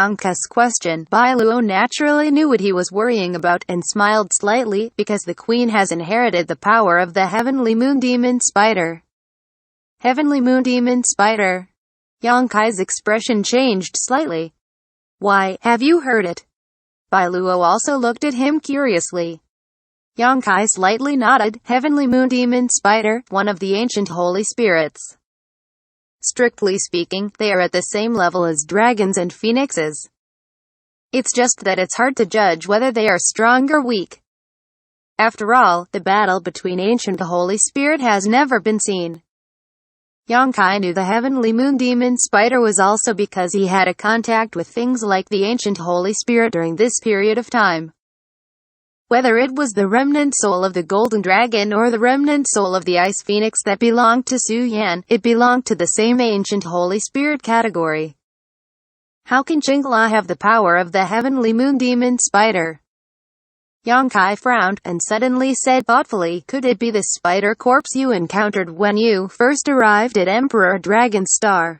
Xianxia's question, Bailuo naturally knew what he was worrying about, and smiled slightly, because the queen has inherited the power of the heavenly moon demon spider. Heavenly moon demon spider. Xianxia's expression changed slightly. Why, have you heard it? Bailuo also looked at him curiously. Xianxia slightly nodded. Heavenly moon demon spider, one of the ancient holy spirits. Strictly speaking, they are at the same level as dragons and phoenixes. It's just that it's hard to judge whether they are strong or weak. After all, the battle between ancient and holy spirit has never been seen. Xianxia knew the heavenly moon demon spider was also because he had a contact with things like the ancient holy spirit during this period of time. Whether it was the remnant soul of the golden dragon or the remnant soul of the ice phoenix that belonged to Su Yan, it belonged to the same ancient holy spirit category. How can Xianxia have the power of the heavenly moon demon spider? Xianxia frowned, and suddenly said thoughtfully, could it be the spider corpse you encountered when you first arrived at Emperor Dragon Star?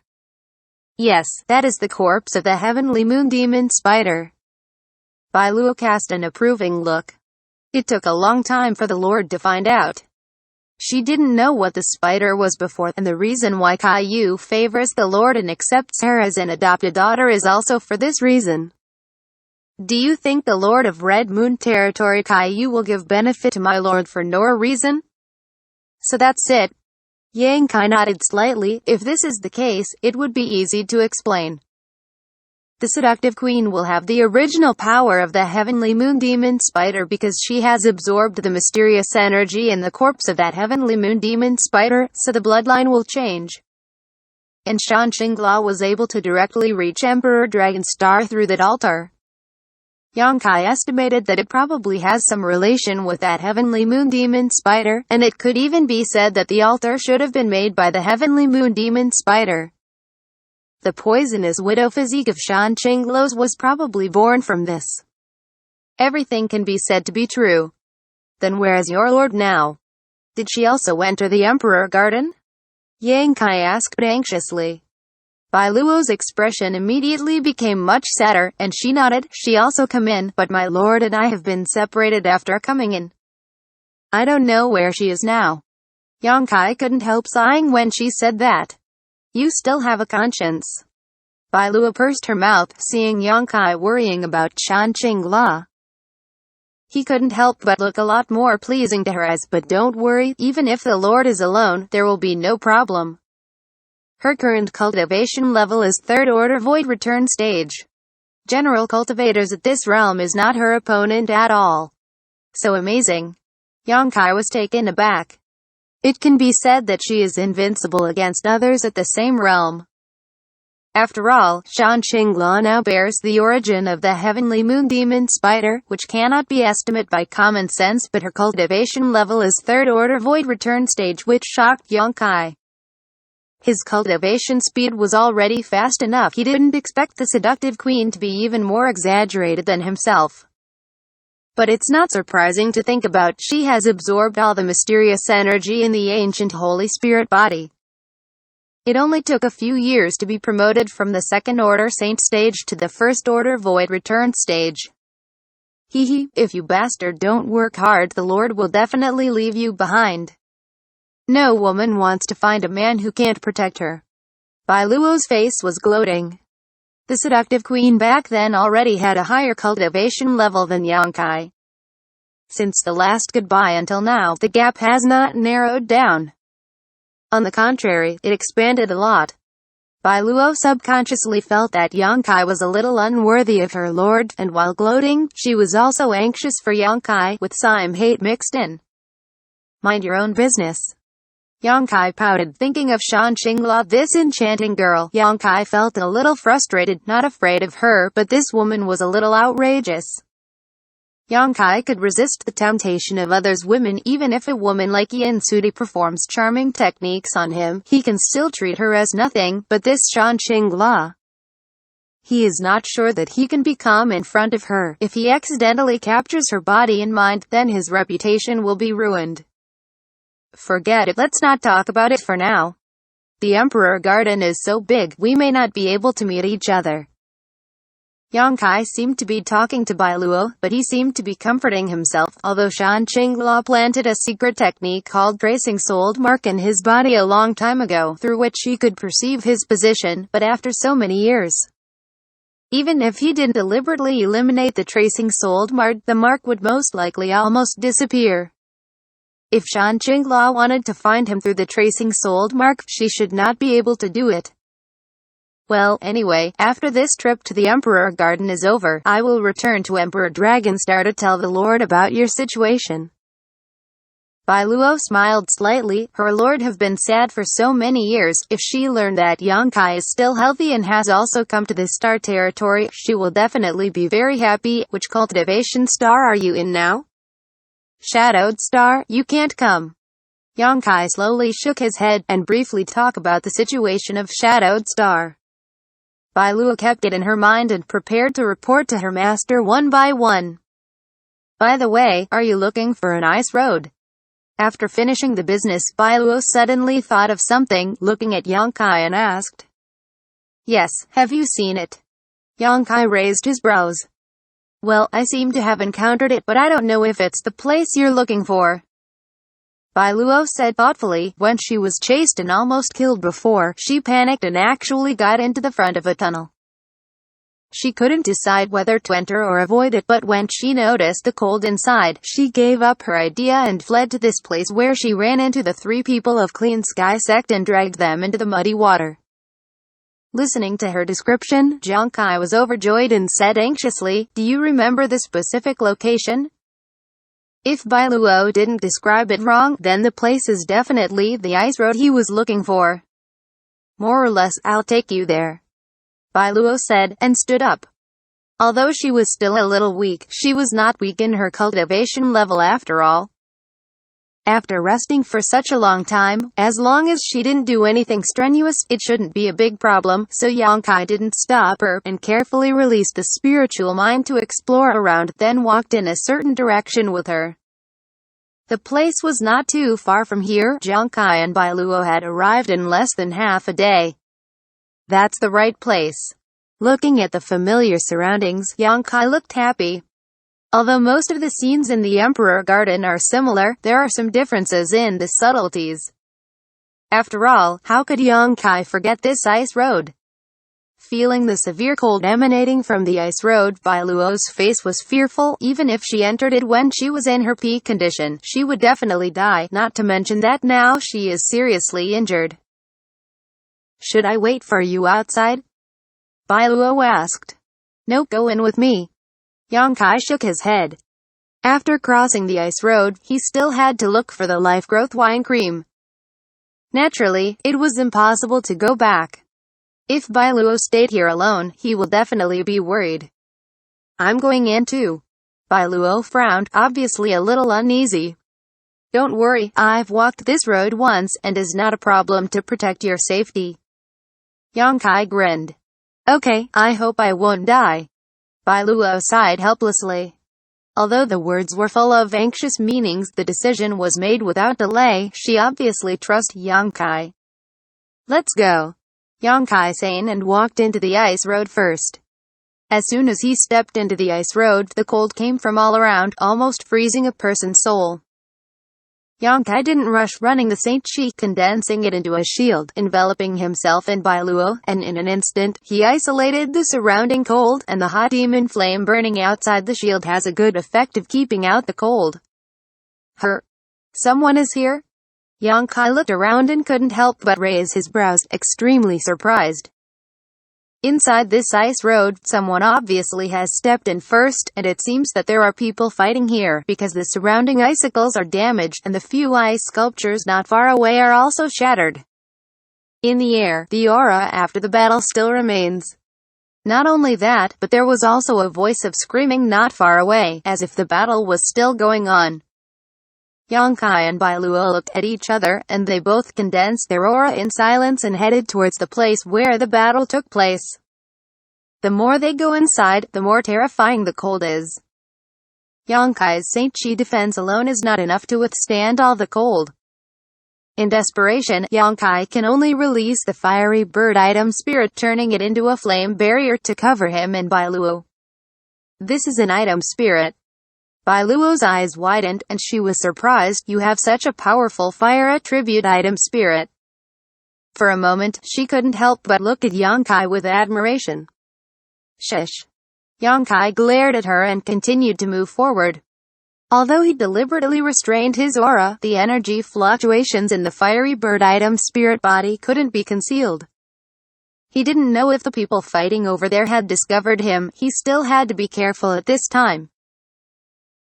Yes, that is the corpse of the heavenly moon demon spider. Bailuo cast an approving look. It took a long time for the Lord to find out. She didn't know what the spider was before, and the reason why Caillou favors the Lord and accepts her as an adopted daughter is also for this reason. Do you think the Lord of Red Moon Territory Caillou will give benefit to my Lord for no reason? So that's it. Xianxia nodded slightly. If this is the case, it would be easy to explain. The seductive queen will have the original power of the heavenly moon demon spider because she has absorbed the mysterious energy in the corpse of that heavenly moon demon spider, so the bloodline will change. And Xianxia was able to directly reach Emperor Dragon Star through that altar. Xianxia estimated that it probably has some relation with that heavenly moon demon spider, and it could even be said that the altar should have been made by the heavenly moon demon spider. The poisonous widow physique of Xianxia's was probably born from this. Everything can be said to be true. Then where is your lord now? Did she also enter the Emperor Garden? Xianxia asked anxiously. Bailuo's expression immediately became much sadder, and she nodded. She also come in, but my lord and I have been separated after coming in. I don't know where she is now. Xianxia couldn't help sighing when she said that. You still have a conscience. Bailuo pursed her mouth, seeing Xianxia worrying about Xianxia. He couldn't help but look a lot more pleasing to her as, but don't worry, even if the Lord is alone, there will be no problem. Her current cultivation level is 3rd order void return stage. General cultivators at this realm is not her opponent at all. So amazing. Xianxia was taken aback. It can be said that she is invincible against others at the same realm. After all, Xianxia now bears the origin of the heavenly moon demon spider, which cannot be estimated by common sense, but her cultivation level is 3rd order void return stage, which shocked Xianxia. His cultivation speed was already fast enough. He didn't expect the seductive queen to be even more exaggerated than himself. But it's not surprising to think about, she has absorbed all the mysterious energy in the ancient holy spirit body. It only took a few years to be promoted from the 2nd order saint stage to the 1st order void return stage. If you bastard don't work hard, the Lord will definitely leave you behind. No woman wants to find a man who can't protect her. Bailuo's face was gloating. The seductive queen back then already had a higher cultivation level than Xianxia. Since the last goodbye until now, the gap has not narrowed down. On the contrary, it expanded a lot. Bailuo subconsciously felt that Xianxia was a little unworthy of her lord, and while gloating, she was also anxious for Xianxia, with some hate mixed in. Mind your own business. Xianxia pouted, thinking of Xianxia, this enchanting girl. Xianxia felt a little frustrated, not afraid of her, but this woman was a little outrageous. Xianxia could resist the temptation of others' women. Even if a woman like Yansudi performs charming techniques on him, he can still treat her as nothing, but this Xianxia. He is not sure that he can be calm in front of her. If he accidentally captures her body and mind, then his reputation will be ruined. Forget it, let's not talk about it for now. The Emperor Garden is so big, we may not be able to meet each other. Yang Kai seemed to be talking to Bai Luo, but he seemed to be comforting himself, although Shan Qingla planted a secret technique called tracing soul mark in his body a long time ago, through which he could perceive his position, but after so many years. Even if he didn't deliberately eliminate the tracing soul mark, the mark would most likely almost disappear. If Shan Qingla wanted to find him through the tracing soul mark, she should not be able to do it. Well, anyway, after this trip to the Emperor Garden is over, I will return to Emperor Dragonstar to tell the Lord about your situation. Bai Luo smiled slightly. Her lord have been sad for so many years. If she learned that Yang Kai is still healthy and has also come to the star territory, she will definitely be very happy. Which cultivation star are you in now? Shadowed star, you can't come. Yang Kai slowly shook his head, and briefly talked about the situation of Shadowed star. Bai Luo kept it in her mind and prepared to report to her master one by one. By the way, are you looking for an ice road? After finishing the business, Bai Luo suddenly thought of something, looking at Yang Kai and asked. Yes, have you seen it? Yang Kai raised his brows. Well, I seem to have encountered it, but I don't know if it's the place you're looking for. Bai Luo said thoughtfully. When she was chased and almost killed before, she panicked and actually got into the front of a tunnel. She couldn't decide whether to enter or avoid it, but when she noticed the cold inside, she gave up her idea and fled to this place, where she ran into the 3 people of Clean Sky sect and dragged them into the muddy water. Listening to her description, Yang Kai was overjoyed and said anxiously, do you remember the specific location? If Bai Luo didn't describe it wrong, then the place is definitely the ice road he was looking for. More or less, I'll take you there. Bai Luo said, and stood up. Although she was still a little weak, she was not weak in her cultivation level after all. After resting for such a long time, as long as she didn't do anything strenuous, it shouldn't be a big problem, so Yang Kai didn't stop her, and carefully released the spiritual mind to explore around, then walked in a certain direction with her. The place was not too far from here. Yang Kai and Bai Luo had arrived in less than half a day. That's the right place. Looking at the familiar surroundings, Yang Kai looked happy. Although most of the scenes in the Emperor Garden are similar, there are some differences in the subtleties. After all, how could Yang Kai forget this ice road? Feeling the severe cold emanating from the ice road, Bai Luo's face was fearful. Even if she entered it when she was in her peak condition, she would definitely die, not to mention that now she is seriously injured. Should I wait for you outside? Bai Luo asked. No, go in with me. Yang Kai shook his head. After crossing the ice road, he still had to look for the life growth wine cream. Naturally, it was impossible to go back. If Bai Luo stayed here alone, he will definitely be worried. I'm going in too. Bai Luo frowned, obviously a little uneasy. Don't worry, I've walked this road once, and is not a problem to protect your safety. Yang Kai grinned. Okay, I hope I won't die. Bai Luo sighed helplessly. Although the words were full of anxious meanings, the decision was made without delay. She obviously trusts Yang Kai. Let's go. Yang Kai said and walked into the ice road first. As soon as he stepped into the ice road, the cold came from all around, almost freezing a person's soul. Yang Kai didn't rush, running the Saint Chi, condensing it into a shield, enveloping himself in Bai Luo, and in an instant, he isolated the surrounding cold, and the hot demon flame burning outside the shield has a good effect of keeping out the cold. Someone is here? Yang Kai looked around and couldn't help but raise his brows, extremely surprised. Inside this ice road, someone obviously has stepped in first, and it seems that there are people fighting here, because the surrounding icicles are damaged, and the few ice sculptures not far away are also shattered. In the air, the aura after the battle still remains. Not only that, but there was also a voice of screaming not far away, as if the battle was still going on. Yang Kai and Bai Luo looked at each other, and they both condensed their aura in silence and headed towards the place where the battle took place. The more they go inside, the more terrifying the cold is. Yang Kai's Saint Chi defense alone is not enough to withstand all the cold. In desperation, Xianxia can only release the fiery bird item spirit, turning it into a flame barrier to cover him and Bailuo. This is an item spirit. Bailuo's eyes widened, and she was surprised. You have such a powerful fire attribute item spirit. For a moment, she couldn't help but look at Xianxia with admiration. Shush. Xianxia glared at her and continued to move forward. Although he deliberately restrained his aura, the energy fluctuations in the fiery bird item spirit body couldn't be concealed. He didn't know if the people fighting over there had discovered him. He still had to be careful at this time.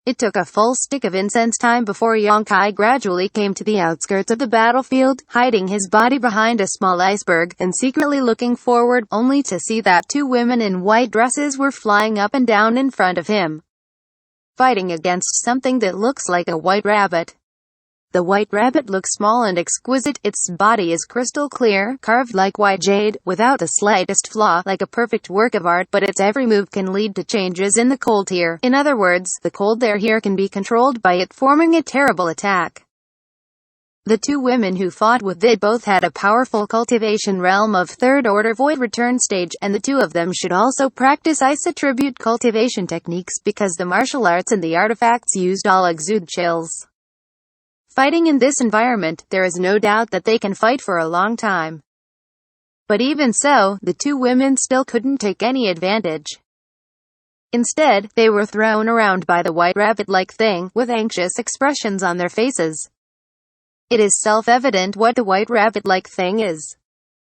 It took a full stick of incense time before Xianxia gradually came to the outskirts of the battlefield, hiding his body behind a small iceberg, and secretly looking forward, only to see that two women in white dresses were flying up and down in front of him, fighting against something that looks like a white rabbit. The white rabbit looks small and exquisite. Its body is crystal clear, carved like white jade, without the slightest flaw, like a perfect work of art, but its every move can lead to changes in the cold here. In other words, the cold air here can be controlled by it forming a terrible attack. The two women who fought with it both had a powerful cultivation realm of third-order void return stage, and the two of them should also practice ice attribute cultivation techniques because the martial arts and the artifacts used all exude chills. Fighting in this environment, there is no doubt that they can fight for a long time. But even so, the two women still couldn't take any advantage. Instead, they were thrown around by the white rabbit-like thing, with anxious expressions on their faces. It is self-evident what the white rabbit-like thing is.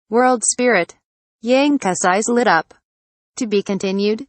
World Spirit. Xianxia's eyes lit up. To be continued.